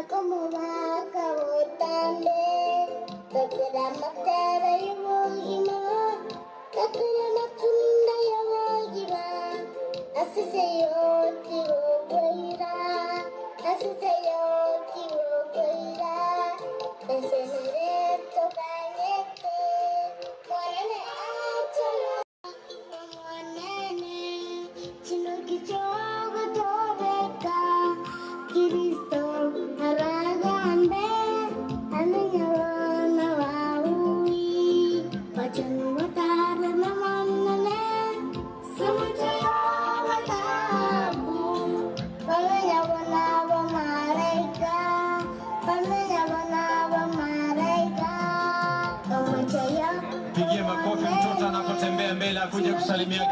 como vaca botando, takura matara yogima, takura matunda yogiba, asiseyo tiwoira, asiseyo tiwoira, pensenere tokanete, morene achalo, morene, chinoki chogo toreka, Cristo haragambe, anyawana waui, wajan watar namanane, samujaya watabu, pamayawana wamaraika, Pigie makofi mtoto anapotembea mbele akuje kusalimia